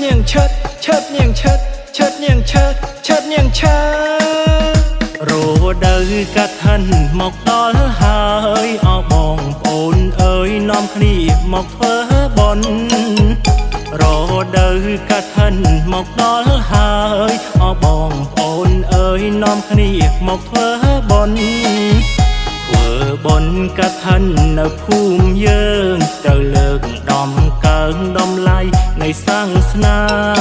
niềng chớt chớt niềng chớt chớt niềng chớt chớt niềng chớt rồi đời cả thân một đó hơi ở bồng ồn ơi nom khỉ một thơ bồn rồi đời cả thân một đó hơi ở bồng ồn ơi nom khỉ một thơ bồn vừa bồn cả thân ở phum dương trời lực đom cơn đom lai ngày sáng na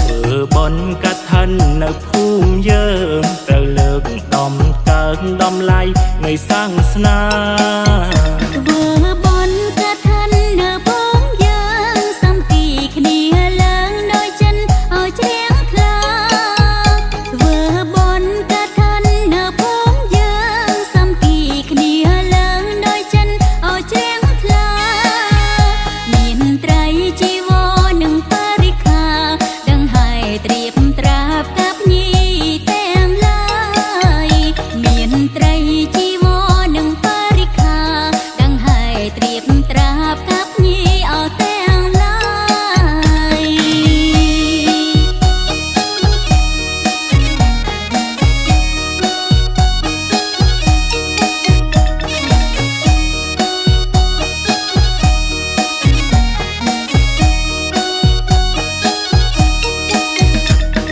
vừa bồn cả thân ở phum dương trời lực đom cơn đom lai ngày sáng na vừa bồn cả thân ở phum dương xăm kỳ kia lớn đôi chân ở chén khla vừa bồn cả thân ở phum dương xăm kỳ kia lớn đôi chân ở chén khla miền tây chi vô nâng parikha đằng hải triệp trap cáp nhi tên lai miền tây chi vô nâng parikha đằng hải triệp trap cáp nhi ở tên lai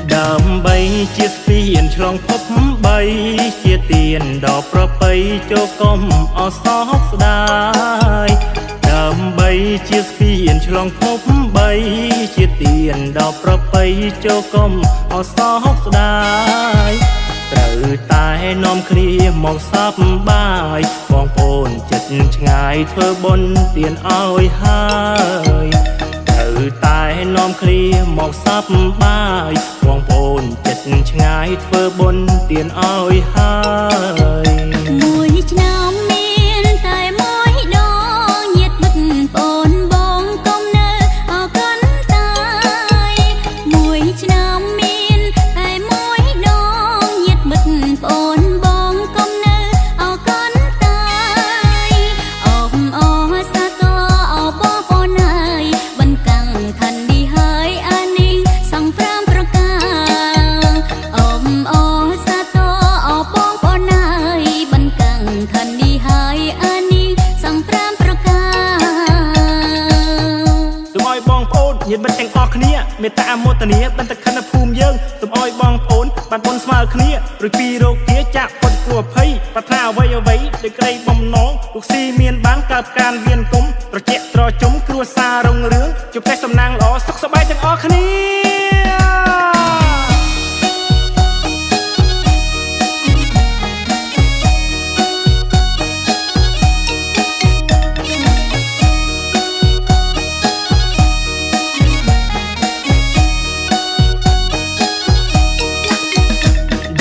đam bay chia tiền trong phấp bay chia tiền đỏ pro bay cho công ở sóc đai đam bay chia tiền trong phấp bay chia tiền đỏ pro bay cho công ở sóc đai từ tai nom khia một sắp bài quang phồn chật ngày thơ bôn tiền ơi hai từ tai nom khia một sắp bài quang phồn chật ngày thơ bôn tiền ơi hai mùi nam miên tại mối đó nhiệt bực bồn bông công nơ ở con tai mùi nam miên tại mối đó nhiệt bực bồn bông công nơ ở con tai ôm o sa to ở bó bó này bên cạnh thành đi hơi an ninh sang pram praka ôm o sa to ở bó bó này bên cạnh thành đi hơi an ninh sang pram praka សូមឲ្យបងប្អូនញាតិមិត្តទាំងអស់គ្នាមេត្តាមោទនាបានតែខណ្ឌភូមិយើងសូមឲ្យបងប្អូនបានបុណ្យស្មើគ្នារួចពីរោគាចាក់ផុតគ្រោះភ័យប្រាថ្នាអ្វីអ្វីដោយក្តីបំណងលោកស៊ីមានបានកើតការវៀនគុំត្រជាក់ត្រជុំគ្រួសាររុងរឿងជួបតែសំណាងល្អសុខសប្បាយទាំងអស់គ្នា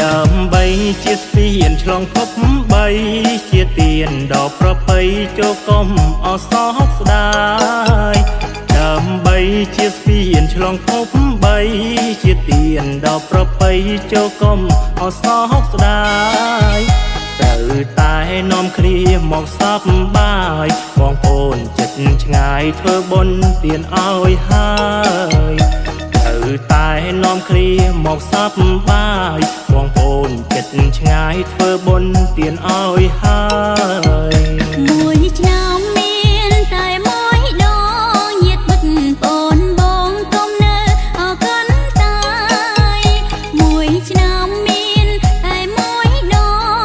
ដើម្បីជាស្ពានឆ្លងភព3ជាទៀនដ៏ប្រពៃចូលកុំអសោកស្ដាយដើម្បីជាស្ពានឆ្លងភព3ជាទៀនដ៏ប្រពៃចូលកុំអសោកស្ដាយត្រូវតែនាំគ្នាមកសប្បាយបងប្អូនចិត្តឆ្ងាយធ្វើបុណ្យទៀនឲ្យហើយត្រូវតែនាំគ្នាមកសប្បាយបងប្អូនចិត្តឆ្ងាយធ្វើបុណ្យទៀនឲ្យហើយមួយឆ្នាំមានតែមួយដងញាតិមិត្តបងបងកុំនៅអកនតាយមួយឆ្នាំមានតែមួយដ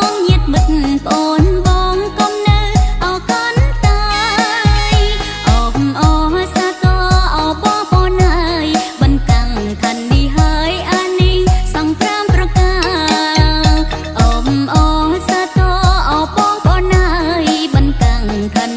ងញាតិមិត្តបងបងកុំនៅអកនតាយអមអសាតអបបណៃបានកាំងខាន់ឌីហើយអានេះសង្គ្រាមប្រកាអមអសាតអបបណៃបានកាំងខាន់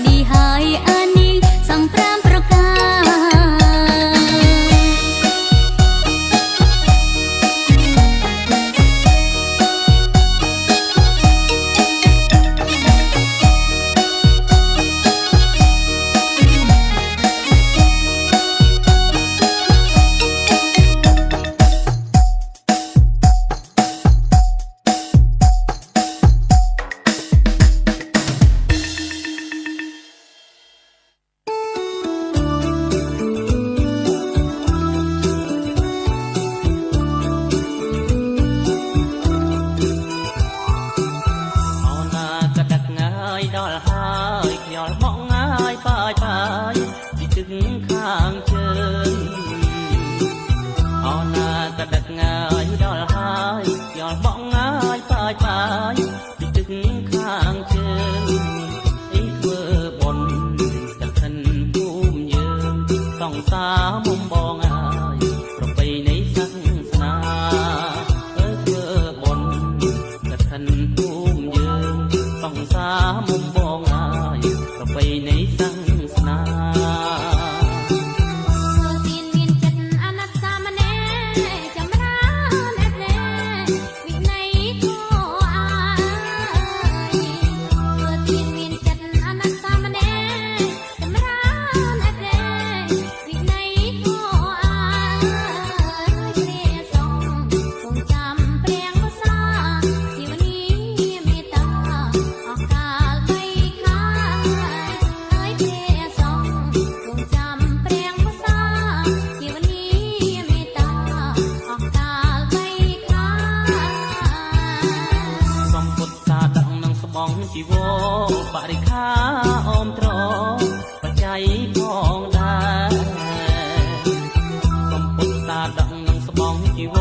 ជីវរ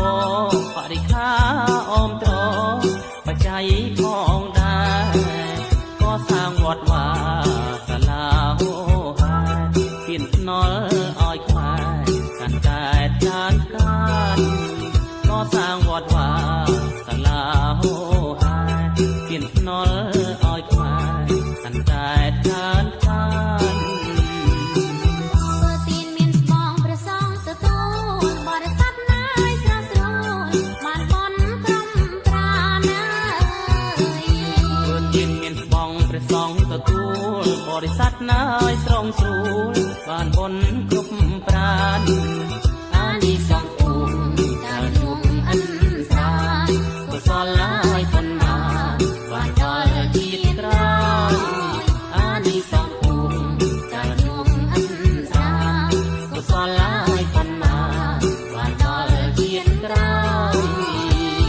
បរិខាអមត្របច្ច័យផងដែរក៏សាងវត្តវាសាលាហោហាពៀនភ្នល់ឲ្យខ្មែរកាន់តែចានកានក៏សាងវត្តវាសាលាហោហាពៀនភ្នល់ឲ្យខ្មែរកាន់តែចានកានបរិស័ទណាយស្រងស្រួលបានបុណ្យគ្រប់ប្រានអានិសង្ឃភូមិកាលយំអិនស្រាកុសលឡាយប៉ុន្មានបានដល់ជាតិក្រោយអានិសង្ឃភូមិកាលយំអិនស្រាកុសលឡាយប៉ុន្មានបានដល់ជាតិក្រោយ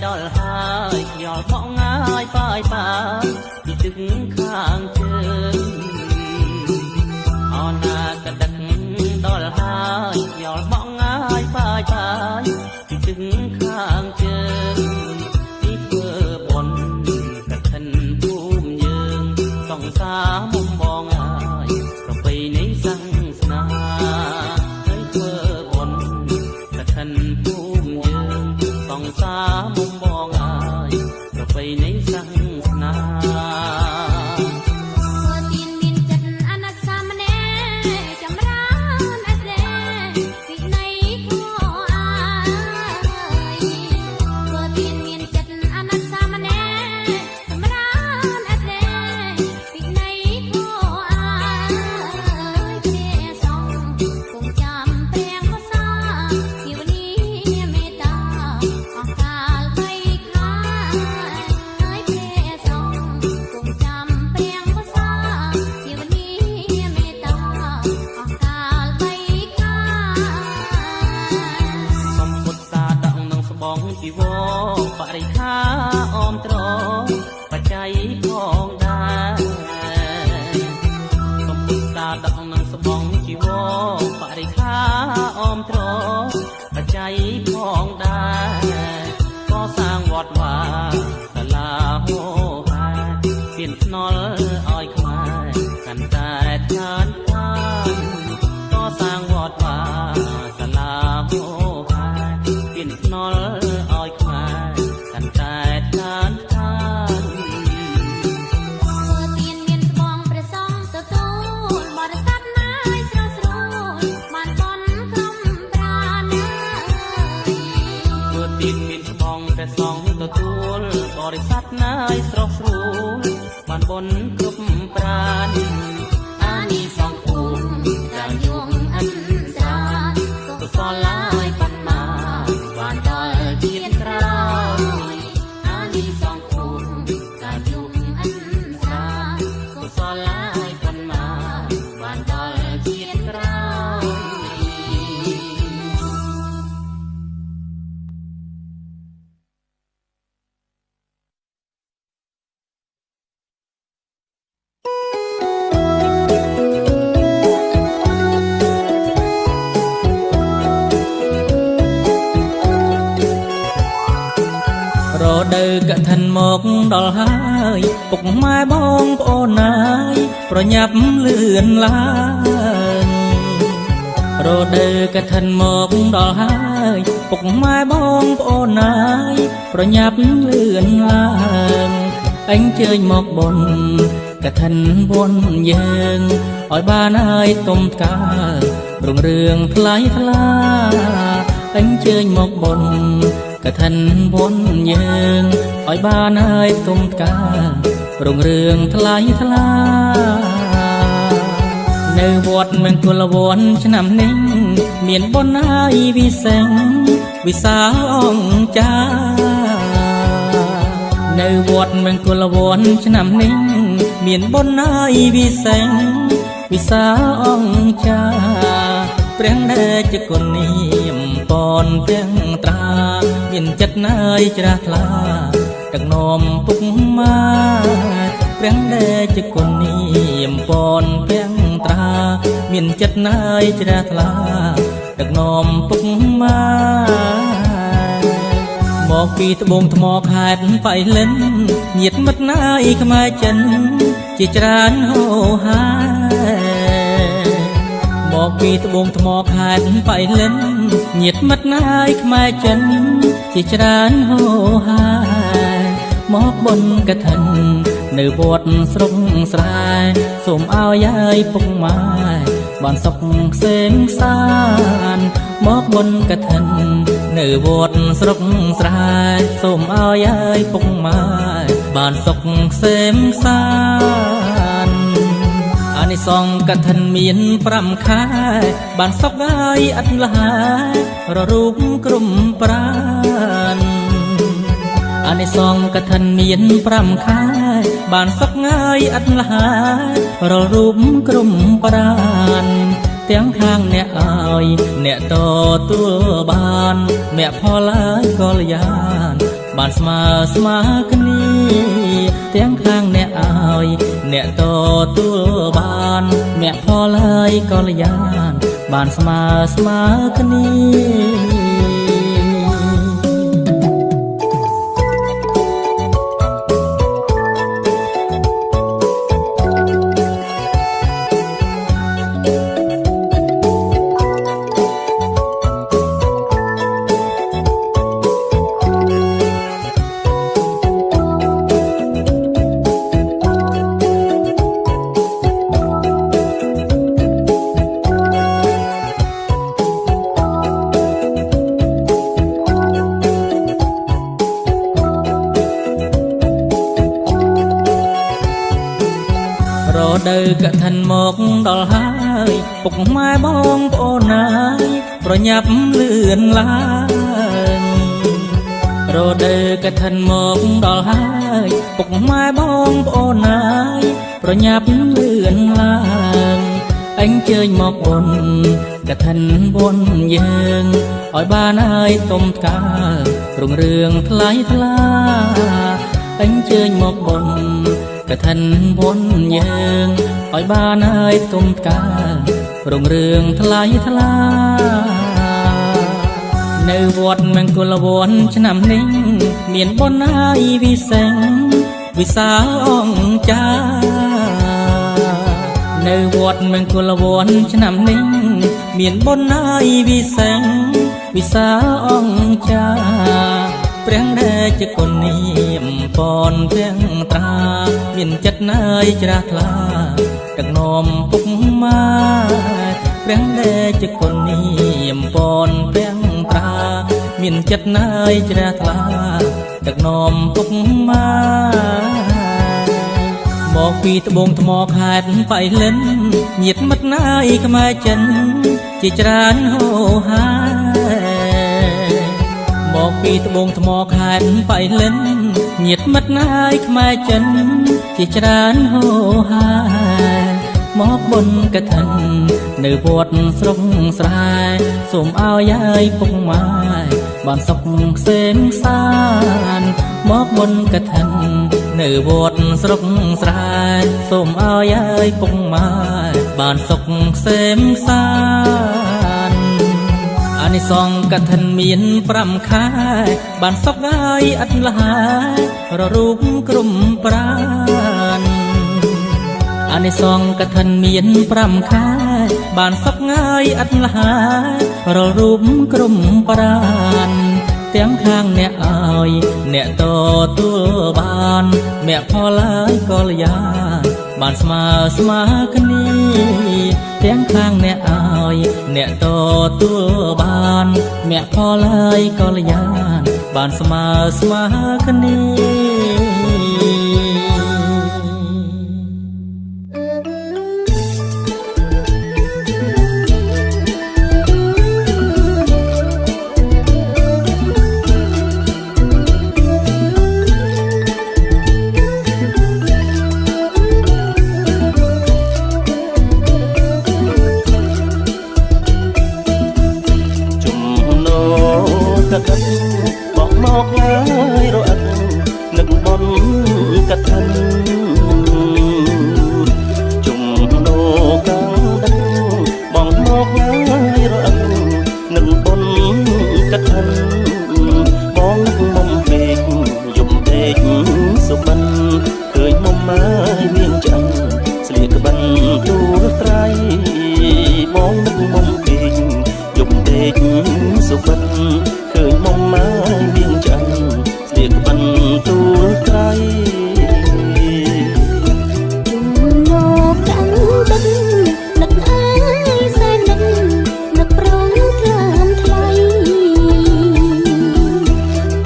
ដល់ហើយខ្យល់ផងងាយបាយបាយពីទឹកខាងជើងអនាគតដឹកដល់ហើយខ្យល់ផងងាយបាយបាយពីទឹកខាងជើងពីធ្វើបុណ្យកឋិនភូមិយើងសង្សារមុំបងហើយប្រពៃណីសាសនាហើយធ្វើបុណ្យកឋិនភូមិយើងសង្សារមុំបងហើយប្រពៃណីសាសនាជីវរបរិខាអមត្របច្ច័យផងដែរកំពុងតាដឹកនឹងស្បង់ជីវរបរិខាអមត្របច្ច័យផងដែរក៏សាងវត្តវាសាលាហោហាពៀនភ្នល់ឲ្យខ្មែរកាន់តែចានកានក៏សាងវត្តវាសាលាហោហាពៀនភ្នល់សងទទួលបរិស័ទណាយស្រស់ស្រួលបានបុណ្យគ្រប់ប្រានអានិសង្ឃភូមិកាលយំអិនស្រាកុសលឡាយប៉ុន្មានបានដល់ជាតិក្រោយអានិសង្ឃភូមិកាលយំអិនស្រាកុសលឡាយប៉ុន្មានបានដល់ជាតិក្រោយរដូវកឋិនមកដល់ហើយពុកម៉ែបងប្អូនណាយប្រញាប់លឿនឡើងរដូវកឋិនមកដល់ហើយពុកម៉ែបងប្អូនណាយប្រញាប់លឿនឡើងអញ្ជើញមកបុណ្យកឋិនបុណ្យយើងឲ្យបានហើយទុំផ្ការុងរឿងថ្លៃថ្លាអញ្ជើញមកបុណ្យកឋិនបុណ្យយើងឲ្យបានហើយទុំផ្កា រុងរឿងថ្លៃថ្លានៅវត្តមង្គលវ័នឆ្នាំនេះមានបុណ្យហើយវិសេងវិសាលអង្គចានៅវត្តមង្គលវ័នឆ្នាំនេះមានបុណ្យហើយវិសេងវិសាលអង្គចាព្រះដេចគុណនាមពនទាំងត្រាមានចិត្តណាយជ្រះថ្លាដឹកនាំពុកម៉ែព្រះដេចគុណនាមពនទាំងត្រាមានចិត្តណាយជ្រះថ្លាដឹកនាំពុកម៉ែមកពីត្បូងថ្មខេត្តបៃលិនញាតិមិត្តណាយខ្មែរចិនជាច្រើនហូហាមកពីត្បូងថ្មខេត្តបៃលិនញាតិមិត្តណាយខ្មែរចិនជាច្រើនហូហាមកបុណ្យកឋិននៅវត្តស្រុកស្រែសូមឲ្យយាយពុកម៉ែបានសុខក្សេមសានមកបុណ្យកឋិននៅវត្តស្រុកស្រែសូមឲ្យយាយពុកម៉ែបានសុខក្សេមសានអានិសង្ឃកឋិនមាន5ខែបានសុខហើយអត់លហាររូបក្រុមប្រានអានិសង្ឃកឋិនមាន5ខែបានសុខហើយអត់លហាររូបក្រុមប្រានទាំងខាងអ្នកឲ្យអ្នកតទួលបានអ្នកផលហើយកល្យានបានស្មើគ្នាទាំងខាងអ្នកឲ្យអ្នកតទួលបានអ្នកផលហើយកល្យានបានស្មើគ្នារដូវកឋិនមកដល់ហើយពុកម៉ែបងប្អូនណាយប្រញាប់លឿនឡើងរដូវកឋិនមកដល់ហើយពុកម៉ែបងប្អូនណាយប្រញាប់លឿនឡើងអញ្ជើញមកបុណ្យកឋិនបុណ្យយើងឲ្យបានហើយទុំថ្កើរុងរឿងថ្លៃថ្លាអញ្ជើញមកបុណ្យកឋិនបុណ្យយើងឲ្យបានហើយទុំថ្កើរុងរឿងថ្លៃថ្លានៅវត្តមង្គលវ័នឆ្នាំនេះមានបុណ្យហើយវិសេងវិសាលអង្គចានៅវត្តមង្គលវ័នឆ្នាំនេះមានបុណ្យហើយវិសេងវិសាលអង្គចាព្រះដេចគុណនាមពនទាំងត្រាមានចិត្តណាយជ្រះថ្លាដឹកនាំពុកម៉ែព្រះដេចគុណនាមពនទាំងត្រាមានចិត្តណាយជ្រះថ្លាដឹកនាំពុកម៉ែមកពីត្បូងថ្មខេត្តបៃលិនញាតិមិត្តណាយខ្មែរចិនជាច្រើនហូហាមកពីត្បូងថ្មខេត្តបៃលិនញាតិមិត្តណាយខ្មែរចិនជាច្រើនហូហាមកបុណ្យកឋិននៅវត្តស្រុកស្រែសូមឲ្យយាយពុកម៉ែបានសុខក្សេមសានមកបុណ្យកឋិននៅវត្តស្រុកស្រែសូមឲ្យយាយពុកម៉ែបានសុខក្សេមសានអានិសង្ឃកឋិនមាន5ខែបានសុខហើយអត់លហាររូបក្រុមប្រានអានិសង្ឃកឋិនមាន5ខែបានសុខហើយអត់លហាររូបក្រុមប្រានទាំងខាងអ្នកឲ្យអ្នកតទួលបានអ្នកផលហើយកល្យានបានស្មើគ្នាទាំងខាងអ្នកឲ្យអ្នកតទួលបានអ្នកផលហើយកល្យានបានស្មើគ្នា ដេកសុបិនឃើញមុំម៉ាយនាងចាន់ស្លៀកក្បិនទូលក្រៃជុំមកកាំងបិននឹកអើយសែននឹកប្រងថ្លើមថ្លៃ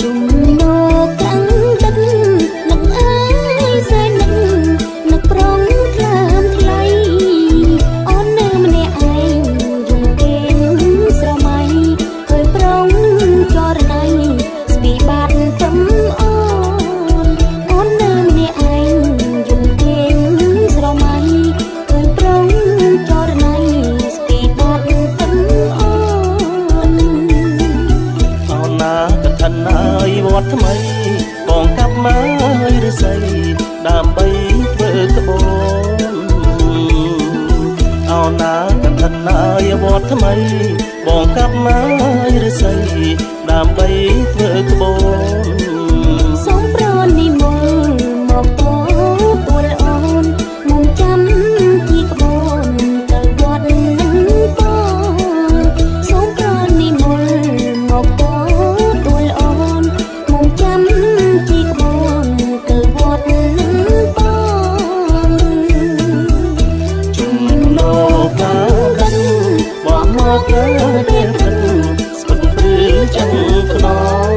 ជុំមកកាំងបិននឹកអើយសែននឹកប្រងថ្លើមថ្លៃអូននៅម្នាក់ឯងយំគេងស្រមៃឃើញប្រងចរណៃស្ពីបាត់ទឹមអូននៅម្នាក់ឯងយំគេងស្រមៃឃើញប្រងចរណៃស្ពីបាត់ទឹមអូនណាកឋិនហើយវត្តថ្មីបងកាប់ម៉ាយឫស្សីដើម្បីធ្វើក្បូនអូនណាកឋិនហើយវត្តថ្មីបងកាប់ម៉ាយឫស្សីដើម្បីធ្វើក្បូនសូមប្រនិមន្តមកតទួលអូនមុំចាំទីក្បូនទៅវត្តនឹងបងសូមប្រនិមន្តមកតទួលអូនមុំចាំទីក្បូនទៅវត្តនឹងបងជុំលោកកាដឹងបងមកពេលព្រឹកស្ពឹកព្រឺចឹងខ្នង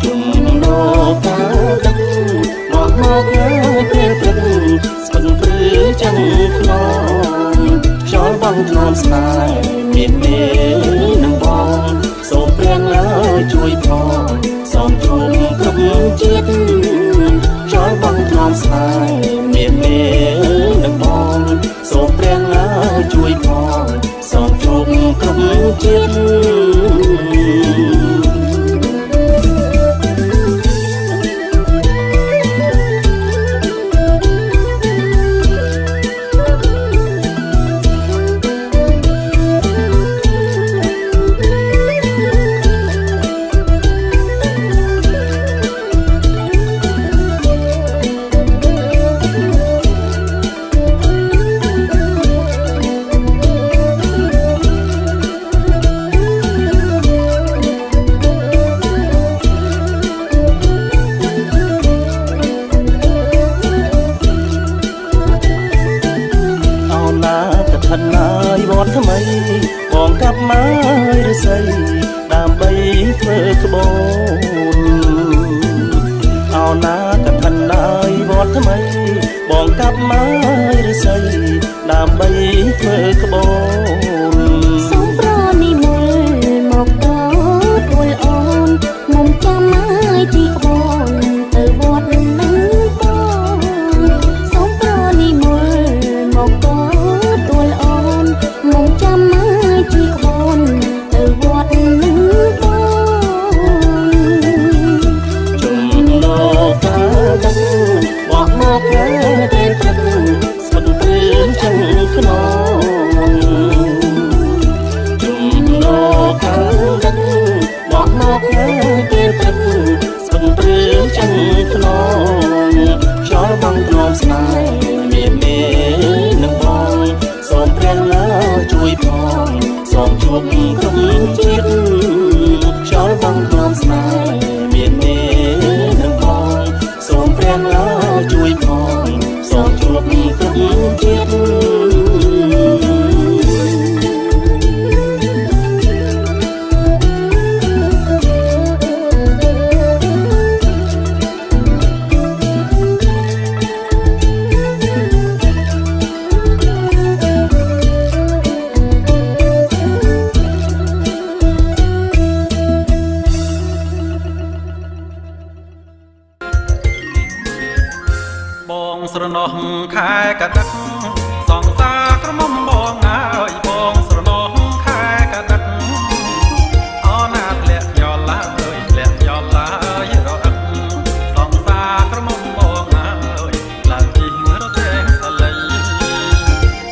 ជុំលោកកាដឹងបងមកពេលព្រឹកស្ពឹកព្រឺចឹងខ្នងខ្យល់បងធ្នមស្នេហ៍មានមេនឹងបងសូមព្រះឡើយជួយផងសូមជួបគ្រប់ជាតិខ្យល់បងធ្នមស្នេហ៍មានមេនឹងបងសូមព្រះឡើយជួយផងសូមជួបគ្រប់ជាតិឋិនហើយវត្តថ្មីបងកាប់ម៉ាយឫស្សីដើម្បីធ្វើក្បូនអូនណាកឋិនហើយវត្តថ្មីបងកាប់ម៉ាយឫស្សីដើម្បីធ្វើក្បូនសូមប្រនិមន្តមកតទួលអូនមុំចាំហើយទីក្បូនទៅវត្តនឹងបងសូមប្រនិមន្តមកតទួលអូនមុំចាំហើយទីក្បូនទៅវត្តនឹងបងជុំលោកកាដឹងបងមកពេលព្រឹកស្ពឹកព្រឺចឹងខ្នងជុំលោកកាដឹងបងមកពេលព្រឹកស្ពឹកព្រឺចឹងខ្នងខ្យល់បងធ្នមស្នេហ៍មានមេនឹងបងសូមព្រះឡើយជួយផងសូមជួបគ្រប់ជាតិខ្យល់បងធ្នមស្នេហ៍មានមេនឹងបងសូមព្រះឡើយជួយផងសូមជួបគ្រប់ជាតិបងស្រណោះខែកដឹកសងសាក្រមុំបងហើយបងស្រណោះខែកដឹកអូនណាធ្លាក់យល់ឡើយធ្លាក់យល់ឡើយរអឹកសងសាក្រមុំបងហើយឡើងជីងរទេសលៃ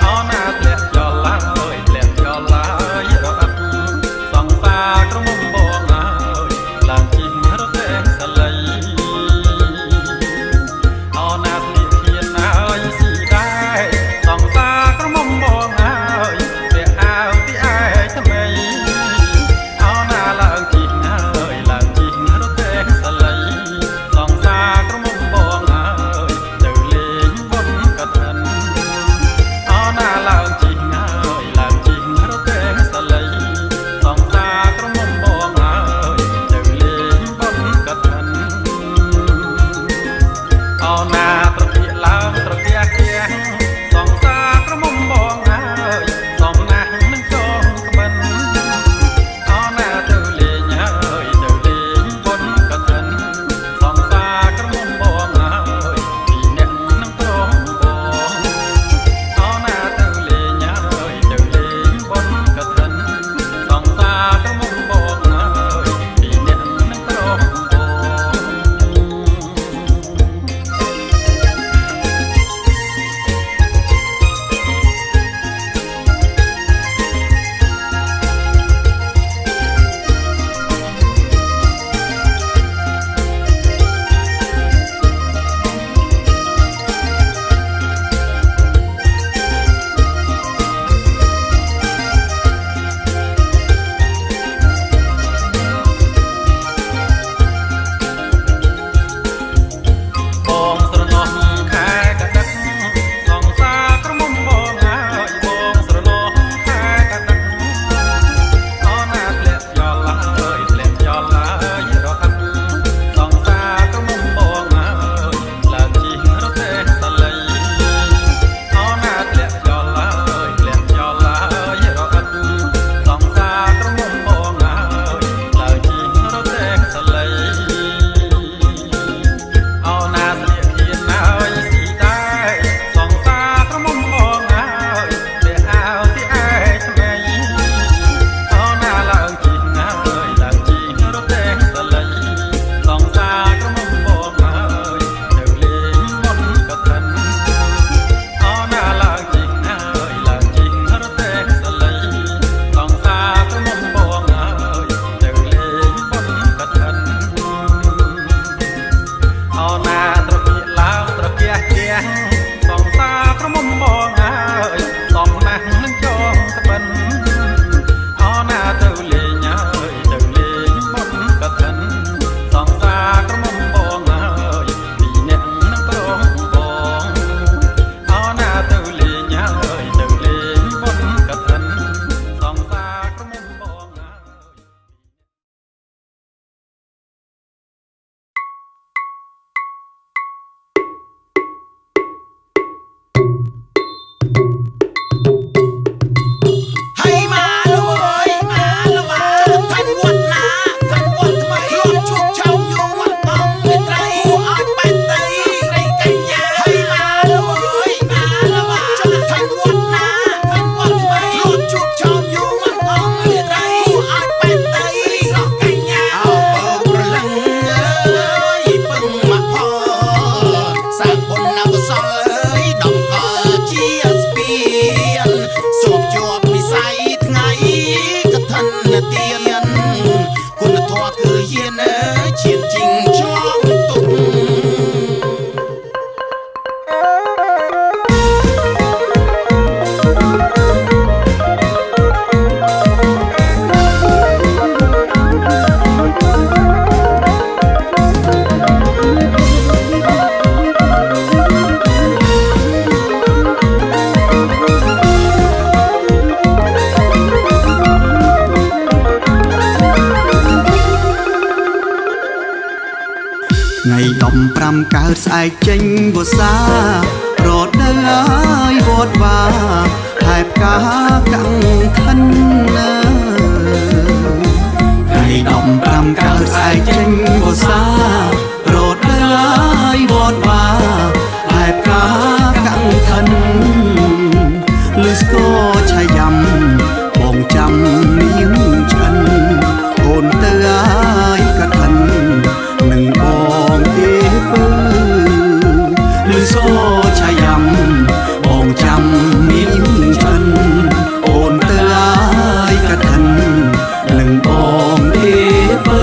អូនណាធ្លាក់យល់ឡើយធ្លាក់យល់ឡើយរអឹកសងសាក្រមុំបងហើយឡើងជីងរទេសលៃអូនណាស្លៀកខៀនហើយស៊ីដែរ ដំប្រាំកើតស្អែកចេញវស្សារត់នៅហើយវត្តវាហើយផ្កាកាំងខិនណាថ្ងៃដំប្រាំកើតស្អែកចេញវស្សារត់នៅហើយវត្តវាហើយផ្កាកាំងខិនលឺស្គរឆាយ៉ាំបងចាំនាងឆ្អិនអូនទៅហើយកឋិននឹងបងទេពើលឺស្គរឆាយ៉ាំបងចាំនាងឆ្អិនអូនទៅហើយកឋិននឹងបងទេពើ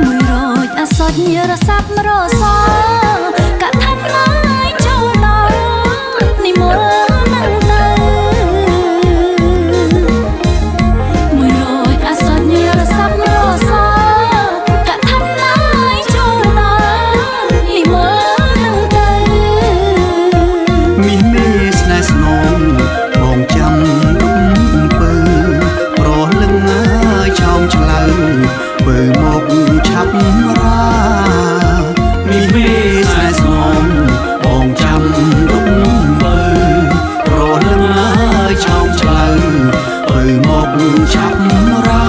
មួយរយអសត់ញរសាប់រសកថាណាយចូលដល់និមលនឹងទៅមួយរយអសត់ញរសាប់រសកថាណាយចូលដល់និមលនឹងទៅមានមេស្នេហ៍ស្នងបងចាំដុំពើប្រលឹងហើយឆោមឆ្លៅបើមកឆាប់រាមានមេស្នេហ៍ស្នងបងចាំដុំពើប្រលឹងហើយឆោមឆ្លៅបើមកឆាប់រា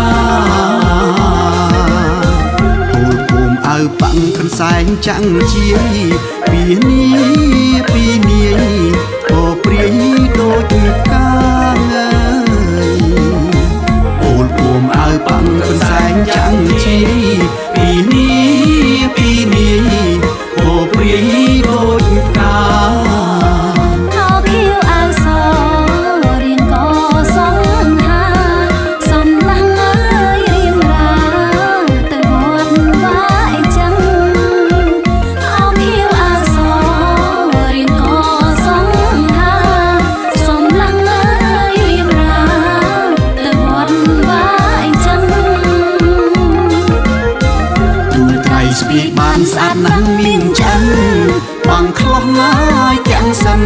ហូលភូមិអើប៉ាំងកន្សែងចាំងជាយពីនាយអូព្រាយដូចកាងអូលភូមិអើប៉ាំងកន្សែងចាំងជាយពីនាយអូព្រាយដូចកាខោខៀវអាវសរៀងក៏សងហាសំឡាំងអើយរៀងរាទៅវត្តវាអីចឹងខោខៀវអាវសរៀងក៏សងហាសំឡាំងអើយរៀងរាទៅវត្តវាអីចឹងទូលត្រៃស្ពាយបានស្អាតណាស់មានចិនបងខ្លោះហើយទាំងសិន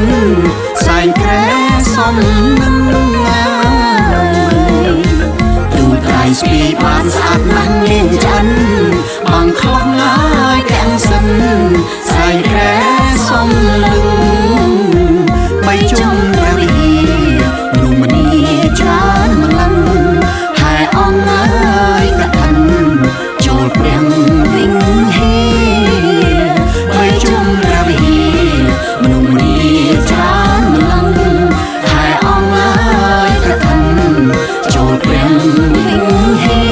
សែងក្រែសំនឹងទូលត្រៃស្ពាយបានស្អាតណាស់មានចិនបងខ្លោះហើយទាំងសិនសែងក្រែសំនឹងបីជុំព្រះវិហារនោះមនីច្រើនម្លឹងហើយអងហើយកឋិនចូលព្រះវិញហេបីជុំព្រះវិហារមនុស្សមនីច្រើនម្លឹងហើយអងហើយកឋិនចូលព្រះវិញហេ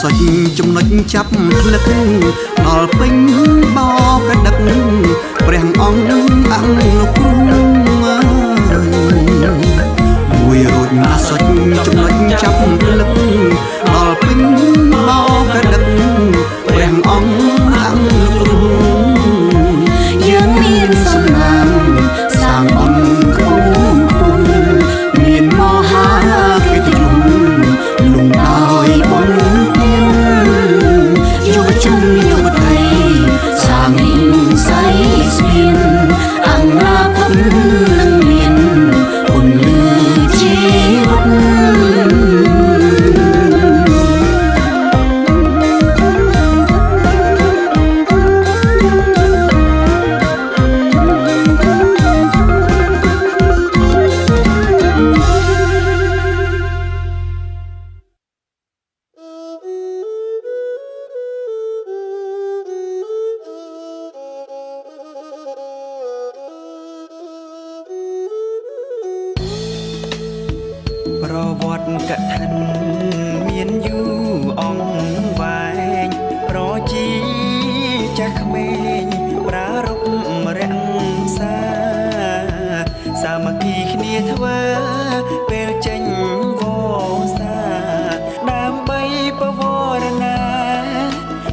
សុចចំណុចចាប់ផ្លឹកដល់ពេញបោកដឹកព្រះអង្គអង្គលោកគ្រូមួយរួចណាសុចចំណុចចាប់ផ្លឹកដល់ពេញបោកដឹកព្រះអង្គអង្គលោកគ្រូយើងមានសំណាងសាងបុណ្យខ្ពស់មានមហាកិត្តិយសលំ កឋិនមានយូរអង្វែងប្រជីចាស់ក្មេងប្រារព្ធរក្សាសាមគ្គីគ្នាធ្វើពេលចេញវស្សាដើម្បីបវរណា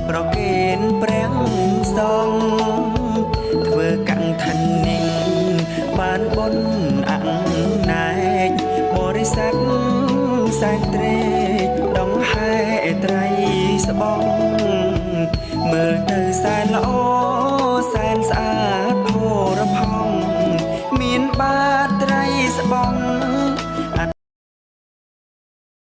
ប្រគេនព្រះសង្ឃធ្វើកឋិននេះបានបុណ្យអណែកបរិស័ទសែនត្រេកដងហែត្រីស្បង់មើលទៅសែនល្អសែនស្អា